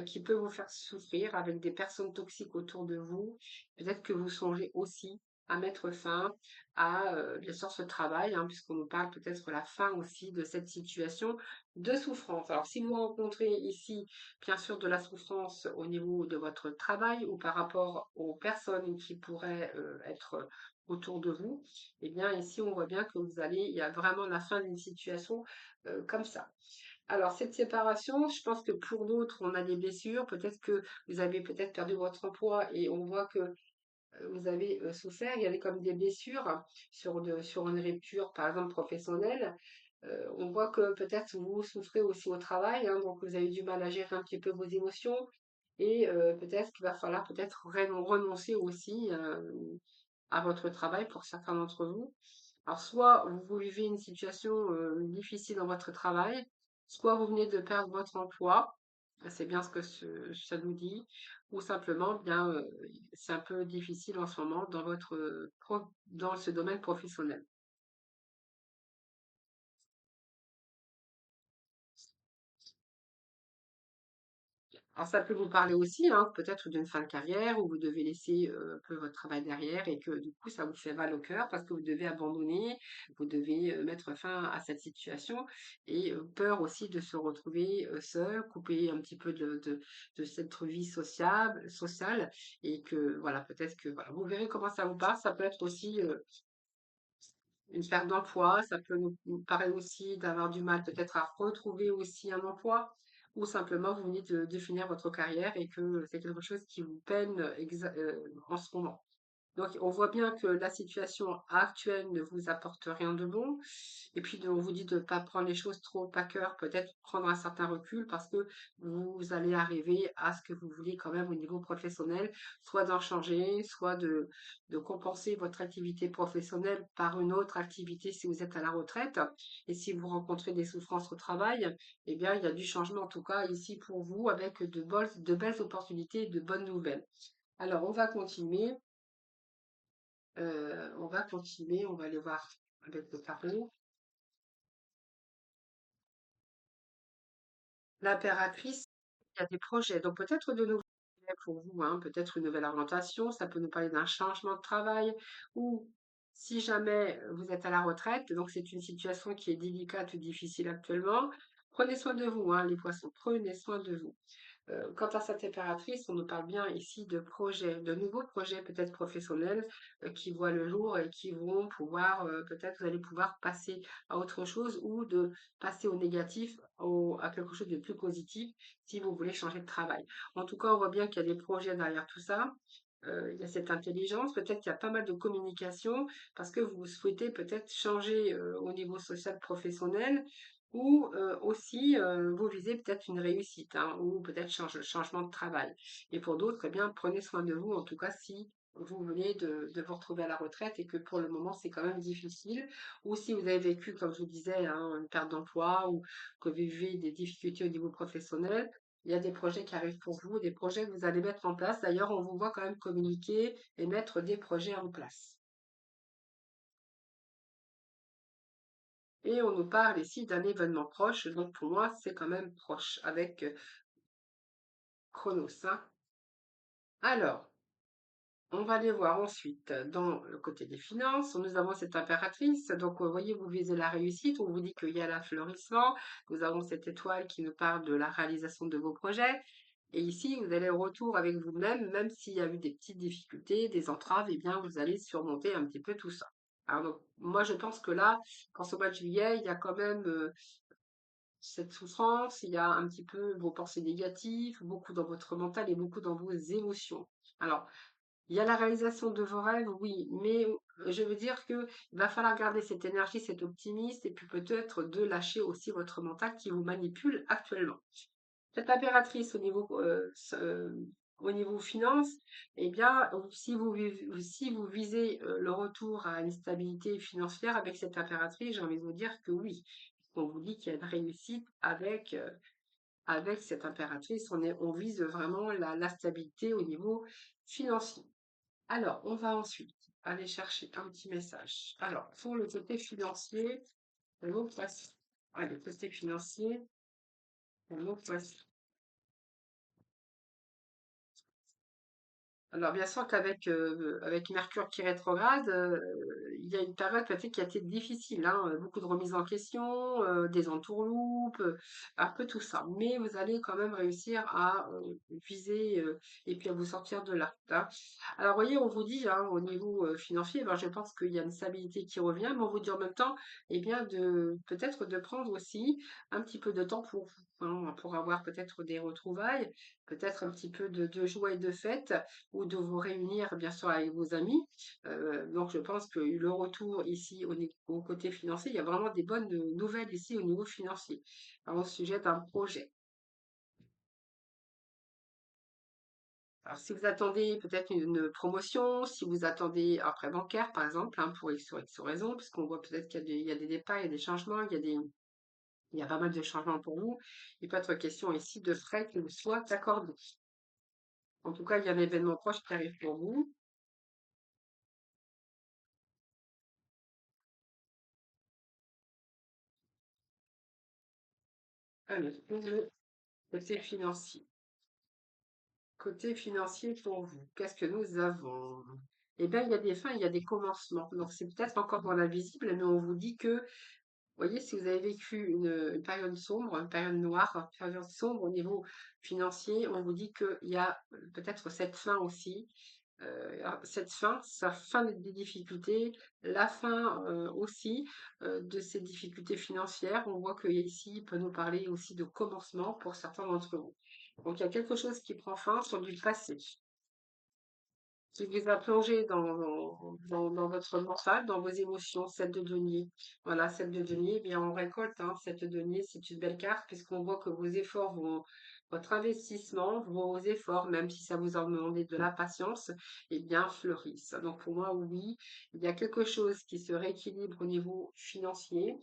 qui peut vous faire souffrir avec des personnes toxiques autour de vous. Peut-être que vous songez aussi à mettre fin à, bien sûr, ce travail, hein, puisqu'on nous parle peut-être de la fin aussi de cette situation de souffrance. Alors, si vous rencontrez ici, bien sûr, de la souffrance au niveau de votre travail ou par rapport aux personnes qui pourraient être autour de vous, eh bien, ici, on voit bien que il y a vraiment la fin d'une situation comme ça. Alors, cette séparation, je pense que pour d'autres, on a des blessures. Peut-être que vous avez peut-être perdu votre emploi et on voit que vous avez souffert. Il y avait comme des blessures sur une rupture, par exemple professionnelle. On voit que peut-être vous souffrez aussi au travail, hein, donc vous avez du mal à gérer un petit peu vos émotions et peut-être qu'il va falloir peut-être renoncer aussi à votre travail pour certains d'entre vous. Alors, soit vous vivez une situation difficile dans votre travail, soit vous venez de perdre votre emploi, c'est bien ce que ça nous dit, ou simplement, bien, c'est un peu difficile en ce moment dans dans ce domaine professionnel. Alors ça peut vous parler aussi, hein, peut-être d'une fin de carrière où vous devez laisser un peu votre travail derrière et que du coup ça vous fait mal au cœur parce que vous devez abandonner, vous devez mettre fin à cette situation et peur aussi de se retrouver seul, coupé un petit peu de cette vie sociale et que voilà, peut-être que voilà, vous verrez comment ça vous passe. Ça peut être aussi une perte d'emploi, ça peut nous paraître aussi d'avoir du mal peut-être à retrouver aussi un emploi ou simplement vous venez de finir votre carrière et que c'est quelque chose qui vous peine en ce moment. Donc, on voit bien que la situation actuelle ne vous apporte rien de bon. Et puis, on vous dit de ne pas prendre les choses trop à cœur, peut-être prendre un certain recul parce que vous allez arriver à ce que vous voulez quand même au niveau professionnel, soit d'en changer, soit de compenser votre activité professionnelle par une autre activité si vous êtes à la retraite. Et si vous rencontrez des souffrances au travail, eh bien, il y a du changement en tout cas ici pour vous avec de belles opportunités et de bonnes nouvelles. Alors, on va aller voir avec le tarot. L'impératrice, il y a des projets, donc peut-être de nouveaux projets pour vous, hein, peut-être une nouvelle orientation, ça peut nous parler d'un changement de travail, ou si jamais vous êtes à la retraite, donc c'est une situation qui est délicate ou difficile actuellement, prenez soin de vous, hein, les poissons, prenez soin de vous. Quant à sa températrice, on nous parle bien ici de projets, de nouveaux projets peut-être professionnels qui voient le jour et qui vont pouvoir, peut-être vous allez pouvoir passer à autre chose ou de passer au négatif à quelque chose de plus positif si vous voulez changer de travail. En tout cas, on voit bien qu'il y a des projets derrière tout ça. Il y a cette intelligence, peut-être qu'il y a pas mal de communication parce que vous souhaitez peut-être changer au niveau social professionnel ou aussi, vous visez peut-être une réussite, hein, ou peut-être changement de travail. Et pour d'autres, eh bien, prenez soin de vous, en tout cas si vous venez de vous retrouver à la retraite et que pour le moment c'est quand même difficile, ou si vous avez vécu, comme je vous disais, hein, une perte d'emploi ou que vous vivez des difficultés au niveau professionnel, il y a des projets qui arrivent pour vous, des projets que vous allez mettre en place. D'ailleurs, on vous voit quand même communiquer et mettre des projets en place. Et on nous parle ici d'un événement proche, donc pour moi, c'est quand même proche avec Chronos, hein. Alors, on va aller voir ensuite dans le côté des finances. Nous avons cette impératrice. Donc, vous voyez, vous visez la réussite. On vous dit qu'il y a l'affleurissement. Nous avons cette étoile qui nous parle de la réalisation de vos projets. Et ici, vous allez au retour avec vous-même, même s'il y a eu des petites difficultés, des entraves, eh bien, vous allez surmonter un petit peu tout ça. Alors, donc, moi, je pense que là, quand ce mois de juillet, il y a quand même cette souffrance, il y a un petit peu vos pensées négatives, beaucoup dans votre mental et beaucoup dans vos émotions. Alors, il y a la réalisation de vos rêves, oui, mais je veux dire que il va falloir garder cette énergie, cet optimisme, et puis peut-être de lâcher aussi votre mental qui vous manipule actuellement. Cette impératrice au niveau au niveau finance, eh bien, si vous visez le retour à une stabilité financière avec cette impératrice, j'ai envie de vous dire que oui. On vous dit qu'il y a une réussite avec cette impératrice. On vise vraiment la stabilité au niveau financier. Alors, on va ensuite aller chercher un petit message. Alors, pour le côté financier, le mot poisson. Allez, côté financier, le mot poisson. Alors bien sûr avec Mercure qui rétrograde, il y a une période peut-être qui a été difficile, hein, beaucoup de remises en question, des entourloupes, un peu tout ça. Mais vous allez quand même réussir à, viser, et puis à vous sortir de là, hein. Alors vous voyez, on vous dit, hein, au niveau, financier, ben, je pense qu'il y a une stabilité qui revient, mais on vous dit en même temps, eh bien de peut-être de prendre aussi un petit peu de temps pour vous, hein, pour avoir peut-être des retrouvailles, peut-être un petit peu de joie et de fête ou de vous réunir bien sûr avec vos amis. Donc je pense que le retour ici au côté financier, il y a vraiment des bonnes nouvelles ici au niveau financier, au sujet d'un projet. Alors si vous attendez peut-être une promotion, si vous attendez un prêt bancaire par exemple, hein, pour X ou X raison, parce qu'on voit peut-être il y a des départs, il y a des changements, il y a pas mal de changements pour vous, il peut être question ici de frais qui vous soient accordés. En tout cas, il y a un événement proche qui arrive pour vous. Allez, pour le côté financier. Côté financier pour vous, qu'est-ce que nous avons? Eh bien, il y a des fins, il y a des commencements. Donc, c'est peut-être encore dans l'invisible, mais on vous dit que, vous voyez, si vous avez vécu une période sombre, une période noire, une période sombre au niveau financier, on vous dit qu'il y a peut-être cette fin aussi. Cette fin, sa fin des difficultés, la fin aussi de ces difficultés financières. On voit qu'ici, il peut nous parler aussi de commencement pour certains d'entre vous. Donc, il y a quelque chose qui prend fin sur du passé, qui vous a plongé dans votre mental, dans vos émotions, cette de denier. Voilà, cette de denier, eh bien, on récolte, hein, cette de denier, c'est une belle carte, puisqu'on voit que vos efforts votre investissement, vos efforts, même si ça vous en demandé de la patience, eh bien, fleurissent. Donc, pour moi, oui, il y a quelque chose qui se rééquilibre au niveau financier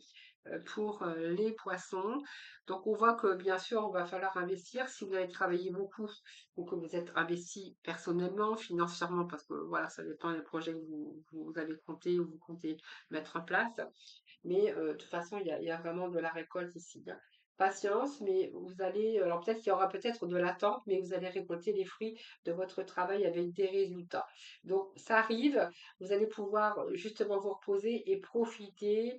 pour les poissons. Donc, on voit que bien sûr, on va falloir investir. Si vous avez travaillé beaucoup ou que vous êtes investi personnellement, financièrement, parce que voilà, ça dépend des projets que vous avez compté ou vous comptez mettre en place. Mais de toute façon, il y a vraiment de la récolte ici, hein. Patience, mais vous allez, alors peut-être qu'il y aura peut-être de l'attente, mais vous allez récolter les fruits de votre travail avec des résultats. Donc ça arrive, vous allez pouvoir justement vous reposer et profiter.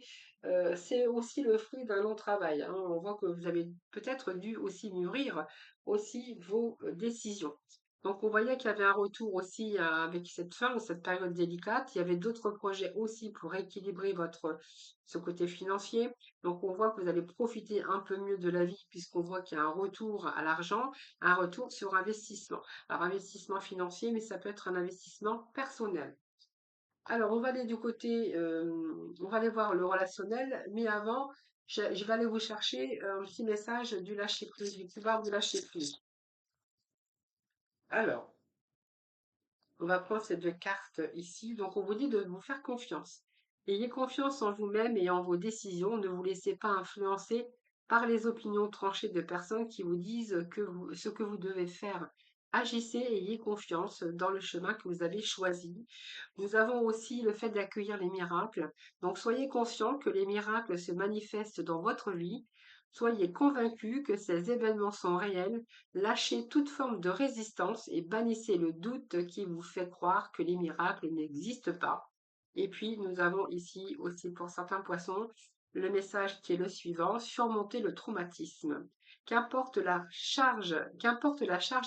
C'est aussi le fruit d'un long travail, hein. On voit que vous avez peut-être dû aussi mûrir aussi vos décisions. Donc on voyait qu'il y avait un retour aussi avec cette fin ou cette période délicate. Il y avait d'autres projets aussi pour équilibrer ce côté financier. Donc on voit que vous allez profiter un peu mieux de la vie puisqu'on voit qu'il y a un retour à l'argent, un retour sur investissement. Alors investissement financier, mais ça peut être un investissement personnel. Alors on va aller du côté, on va aller voir le relationnel, mais avant, je vais aller vous chercher un petit message du lâcher prise, du pouvoir du lâcher prise. Alors, on va prendre ces deux cartes ici. Donc, on vous dit de vous faire confiance. Ayez confiance en vous-même et en vos décisions. Ne vous laissez pas influencer par les opinions tranchées de personnes qui vous disent ce que vous devez faire. Agissez et ayez confiance dans le chemin que vous avez choisi. Nous avons aussi le fait d'accueillir les miracles. Donc, soyez conscient que les miracles se manifestent dans votre vie. Soyez convaincus que ces événements sont réels. Lâchez toute forme de résistance et bannissez le doute qui vous fait croire que les miracles n'existent pas. Et puis, nous avons ici aussi pour certains poissons le message qui est le suivant, surmonter le traumatisme. Qu'importe la charge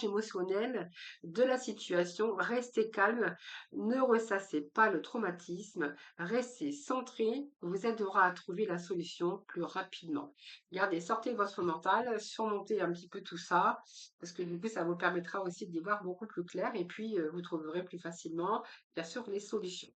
émotionnelle de la situation, restez calme, ne ressassez pas le traumatisme, restez centré, vous aidera à trouver la solution plus rapidement. Regardez, sortez votre mental, surmontez un petit peu tout ça, parce que du coup, ça vous permettra aussi d'y voir beaucoup plus clair et puis vous trouverez plus facilement, bien sûr, les solutions.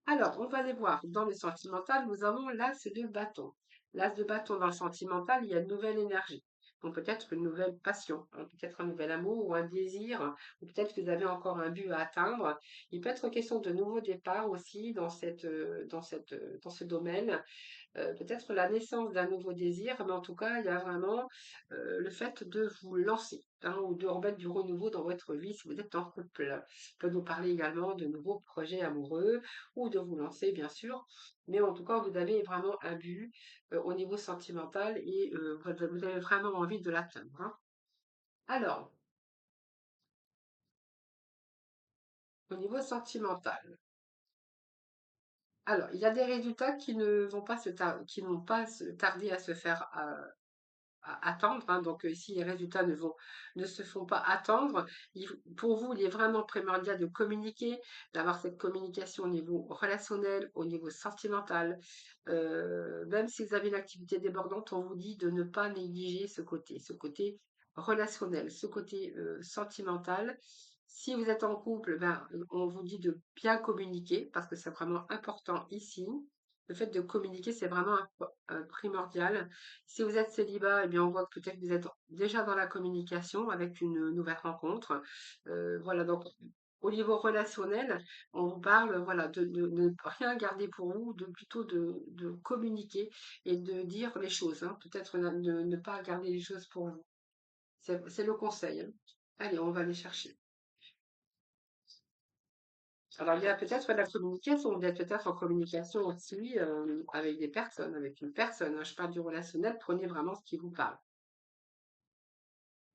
Alors, on va aller voir dans le sentimental, nous avons l'as de bâton. L'as de bâton dans le sentimental, il y a une nouvelle énergie. ou peut-être une nouvelle passion, hein, peut-être un nouvel amour ou un désir, ou peut-être que vous avez encore un but à atteindre. Il peut être question de nouveaux départs aussi dans ce domaine. Peut-être la naissance d'un nouveau désir, mais en tout cas, il y a vraiment le fait de vous lancer, hein, ou de remettre du renouveau dans votre vie si vous êtes en couple. On peut nous parler également de nouveaux projets amoureux ou de vous lancer, bien sûr. Mais en tout cas, vous avez vraiment un but au niveau sentimental et vous avez vraiment envie de l'atteindre, hein. Alors, au niveau sentimental, alors, il y a des résultats qui ne vont pas qui n'ont pas se tarder à se faire attendre, hein. Donc, si les résultats ne se font pas attendre, pour vous, il est vraiment primordial de communiquer, d'avoir cette communication au niveau relationnel, au niveau sentimental. Même si vous avez une activité débordante, on vous dit de ne pas négliger ce côté relationnel, ce côté sentimental. Si vous êtes en couple, ben, on vous dit de bien communiquer parce que c'est vraiment important ici. Le fait de communiquer, c'est vraiment primordial. Si vous êtes célibat, eh bien, on voit que peut-être que vous êtes déjà dans la communication avec une nouvelle rencontre. Voilà, donc au niveau relationnel, on vous parle, voilà, de ne rien garder pour vous, de plutôt de communiquer et de dire les choses, hein. Peut-être de ne pas garder les choses pour vous. C'est le conseil, hein. Allez, on va les chercher. Alors, il y a peut-être la communication, vous êtes peut-être en communication aussi avec des personnes, avec une personne, hein. Je parle du relationnel, prenez vraiment ce qui vous parle.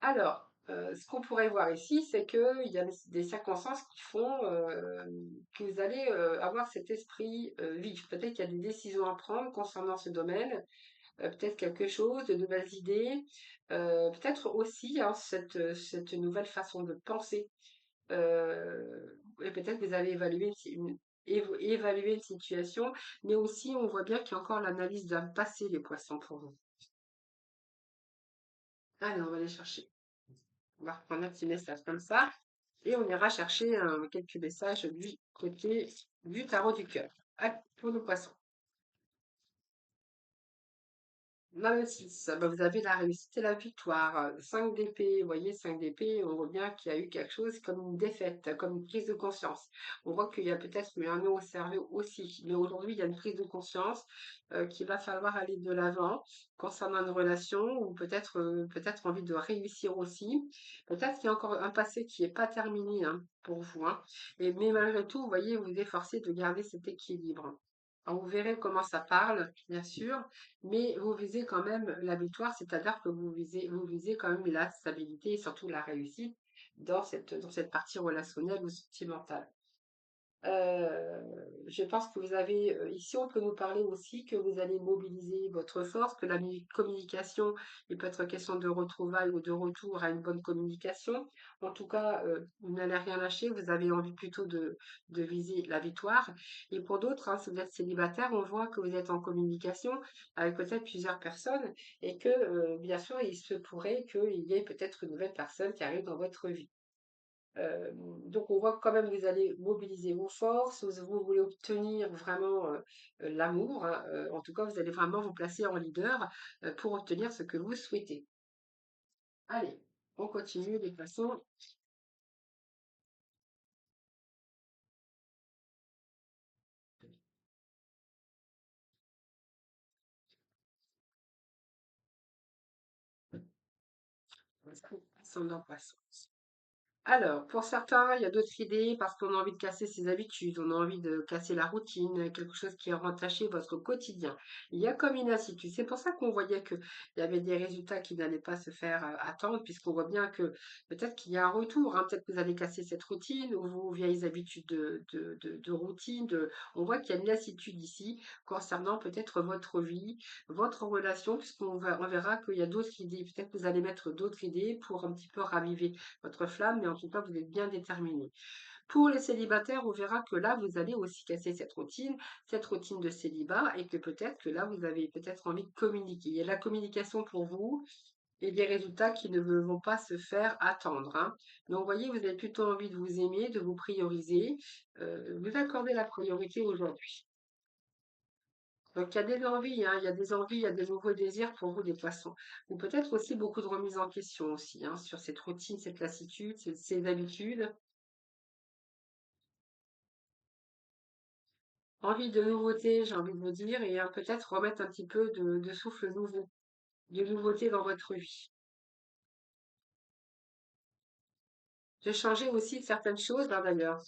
Alors, ce qu'on pourrait voir ici, c'est qu'il y a des circonstances qui font que vous allez avoir cet esprit vif. Peut-être qu'il y a des décisions à prendre concernant ce domaine, peut-être quelque chose, de nouvelles idées, peut-être aussi hein, cette nouvelle façon de penser. Et peut-être que vous avez évalué une situation, mais aussi on voit bien qu'il y a encore l'analyse d'un passé, les poissons, pour vous. Allez, on va aller chercher. On va reprendre un petit message comme ça. Et on ira chercher quelques messages du côté du tarot du cœur. Allez, pour nos poissons. Là aussi, bah, vous avez la réussite et la victoire. 5 d'épée, vous voyez, 5 d'épée, on voit bien qu'il y a eu quelque chose comme une défaite, comme une prise de conscience. On voit qu'il y a peut-être eu un non au cerveau aussi, mais aujourd'hui, il y a une prise de conscience qu'il va falloir aller de l'avant concernant une relation ou peut-être envie de réussir aussi. Peut-être qu'il y a encore un passé qui n'est pas terminé hein, pour vous, hein. Mais malgré tout, vous voyez, vous vous efforcez de garder cet équilibre. Alors, vous verrez comment ça parle, bien sûr. Mais vous visez quand même la victoire, c'est-à-dire que vous visez quand même la stabilité et surtout la réussite dans cette partie relationnelle ou sentimentale. Je pense que vous avez, ici, on peut nous parler aussi que vous allez mobiliser votre force, que la communication, il peut être question de retrouvailles ou de retour à une bonne communication. En tout cas, vous n'allez rien lâcher, vous avez envie plutôt de viser la victoire. Et pour d'autres, hein, si vous êtes célibataire, on voit que vous êtes en communication avec peut-être plusieurs personnes et que, bien sûr, il se pourrait qu'il y ait peut-être une nouvelle personne qui arrive dans votre vie. Euh, donc on voit que quand même vous allez mobiliser vos forces, vous voulez obtenir vraiment l'amour, hein, en tout cas vous allez vraiment vous placer en leader pour obtenir ce que vous souhaitez. Allez, on continue de toute façon. Ascendant poisson. Alors, pour certains, il y a d'autres idées parce qu'on a envie de casser ses habitudes, on a envie de casser la routine, quelque chose qui a entaché votre quotidien. Il y a comme une lassitude. C'est pour ça qu'on voyait qu'il y avait des résultats qui n'allaient pas se faire attendre, puisqu'on voit bien que peut-être qu'il y a un retour, hein, peut-être que vous allez casser cette routine ou vos vieilles habitudes de routine. On voit qu'il y a une lassitude ici concernant peut-être votre vie, votre relation, on verra qu'il y a d'autres idées. Peut-être que vous allez mettre d'autres idées pour un petit peu raviver votre flamme, mais en tout cas, vous êtes bien déterminé. Pour les célibataires, on verra que là, vous allez aussi casser cette routine de célibat, et que peut-être que là, vous avez peut-être envie de communiquer. Il y a la communication pour vous et des résultats qui ne vont pas se faire attendre, hein. Donc, vous voyez, vous avez plutôt envie de vous aimer, de vous prioriser, vous accordez la priorité aujourd'hui. Donc il y a des envies, hein, il y a des envies, il y a des nouveaux désirs pour vous les poissons. Ou peut-être aussi beaucoup de remises en question aussi, hein, sur cette routine, cette lassitude, ces habitudes. Envie de nouveauté, j'ai envie de vous dire, et peut-être remettre un petit peu de souffle nouveau, de nouveauté dans votre vie. J'ai changé aussi certaines choses, hein, d'ailleurs.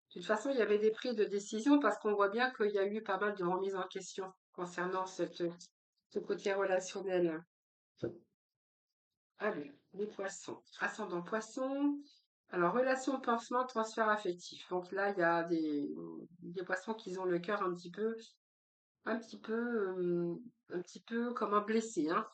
De toute façon, il y avait des prises de décision parce qu'on voit bien qu'il y a eu pas mal de remises en question concernant ce côté relationnel. Allez, les poissons. Ascendant poisson. Alors, relation, pansement, transfert affectif. Donc là, il y a des poissons qui ont le cœur un petit peu, un petit peu comme un blessé, hein.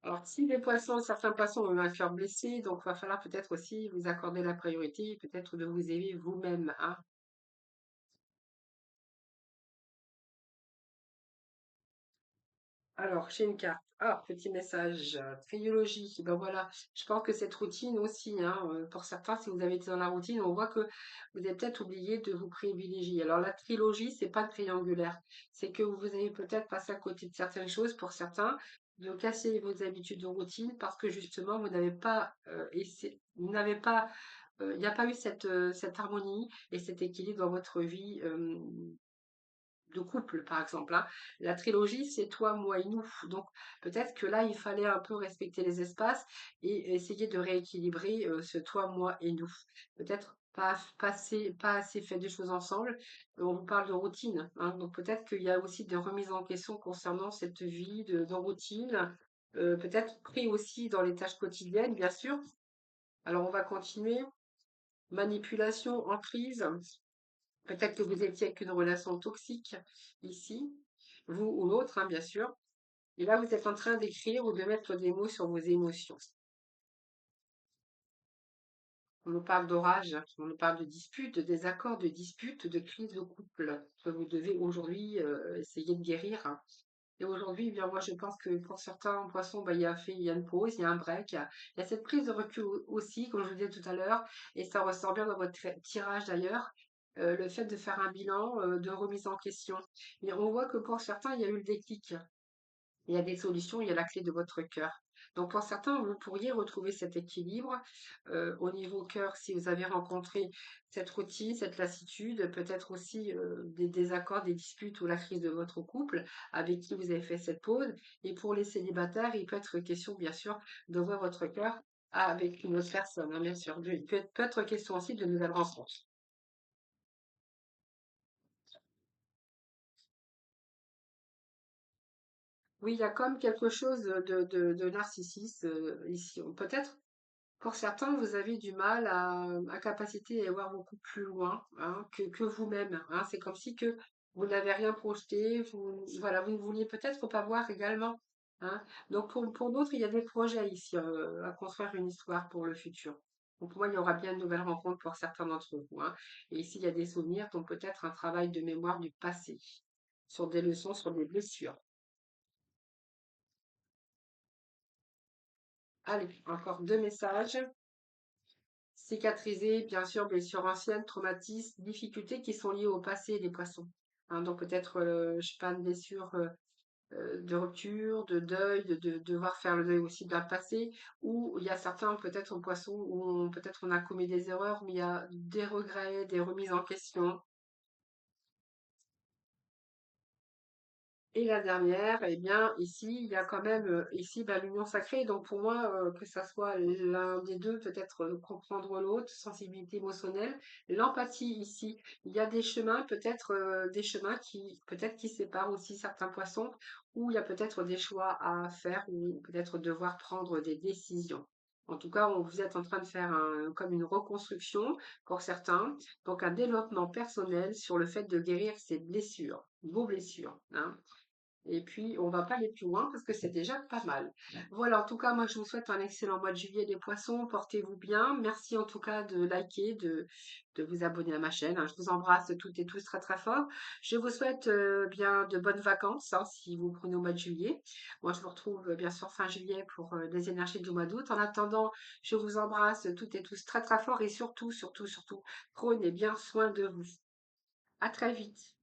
Alors, si les poissons, certains poissons ont un cœur blessé, donc il va falloir peut-être aussi vous accorder la priorité, peut-être de vous aimer vous-même, hein. Alors, j'ai une carte. Ah, petit message, trilogie. Ben voilà, je pense que cette routine aussi, hein, pour certains, si vous avez été dans la routine, on voit que vous avez peut-être oublié de vous privilégier. Alors, la trilogie, c'est pas triangulaire. C'est que vous avez peut-être passé à côté de certaines choses pour certains, de casser vos habitudes de routine parce que justement, vous n'avez pas, vous n'avez pas, il n'y a pas eu cette harmonie et cet équilibre dans votre vie, de couple, par exemple, hein. La trilogie, c'est toi, moi et nous. Donc, peut-être que là, il fallait un peu respecter les espaces et essayer de rééquilibrer ce toi, moi et nous. Peut-être pas assez fait des choses ensemble. On vous parle de routine, hein. Donc, peut-être qu'il y a aussi des remises en question concernant cette vie de routine. Peut-être pris aussi dans les tâches quotidiennes, bien sûr. Alors, on va continuer. Manipulation, emprise. Peut-être que vous étiez avec une relation toxique ici, vous ou l'autre, hein, bien sûr. Et là, vous êtes en train d'écrire ou de mettre des mots sur vos émotions. On nous parle d'orage, on nous parle de disputes, de désaccords, de disputes, de crises de couple que vous devez aujourd'hui essayer de guérir, hein. Et aujourd'hui, eh bien moi, je pense que pour certains poissons, bah, il y a une pause, il y a un break, il y a cette prise de recul aussi, comme je vous disais tout à l'heure, et ça ressort bien dans votre tirage d'ailleurs, le fait de faire un bilan, de remise en question. Mais on voit que pour certains, il y a eu le déclic. Il y a des solutions, il y a la clé de votre cœur. Donc pour certains, vous pourriez retrouver cet équilibre au niveau cœur si vous avez rencontré cette routine, cette lassitude, peut-être aussi des désaccords, des disputes ou la crise de votre couple avec qui vous avez fait cette pause. Et pour les célibataires, il peut être question, bien sûr, d'ouvrir votre cœur avec une autre personne, hein, bien sûr. Il peut être question aussi de nouvelles rencontres. Oui, il y a comme quelque chose de narcissiste ici. Peut-être pour certains, vous avez du mal à capacité à voir beaucoup plus loin, hein, que vous-même, hein. C'est comme si que vous n'avez rien projeté, voilà, vous ne vouliez peut-être pas voir également, hein. Donc pour d'autres, il y a des projets ici à construire une histoire pour le futur. Donc pour moi, il y aura bien de nouvelles rencontres pour certains d'entre vous, hein. Et ici, il y a des souvenirs, donc peut-être un travail de mémoire du passé, sur des leçons, sur des blessures. Allez, encore deux messages. Cicatriser, bien sûr, blessures anciennes, traumatismes, difficultés qui sont liées au passé des poissons, hein. Donc peut-être, je sais pas, une blessure de rupture, de deuil, de devoir faire le deuil aussi d'un passé, ou il y a certains peut-être poissons où peut-être on a commis des erreurs, mais il y a des regrets, des remises en question. Et la dernière, eh bien, ici, il y a quand même, ici, bah, l'union sacrée. Donc, pour moi, que ça soit l'un des deux, peut-être comprendre l'autre, sensibilité émotionnelle, l'empathie ici. Il y a des chemins, peut-être des chemins peut-être, qui séparent aussi certains poissons, où il y a peut-être des choix à faire, ou peut-être devoir prendre des décisions. En tout cas, vous êtes en train de faire comme une reconstruction pour certains, donc un développement personnel sur le fait de guérir ses blessures, vos blessures, hein. Et puis, on va pas aller plus loin parce que c'est déjà pas mal. Voilà, en tout cas, moi, je vous souhaite un excellent mois de juillet, les poissons. Portez-vous bien. Merci en tout cas de liker, de vous abonner à ma chaîne, hein. Je vous embrasse toutes et tous très très fort. Je vous souhaite bien de bonnes vacances, hein, si vous prenez au mois de juillet. Moi, je vous retrouve bien sûr fin juillet pour les énergies du mois d'août. En attendant, je vous embrasse toutes et tous très très fort et surtout, surtout, surtout, prenez bien soin de vous. À très vite.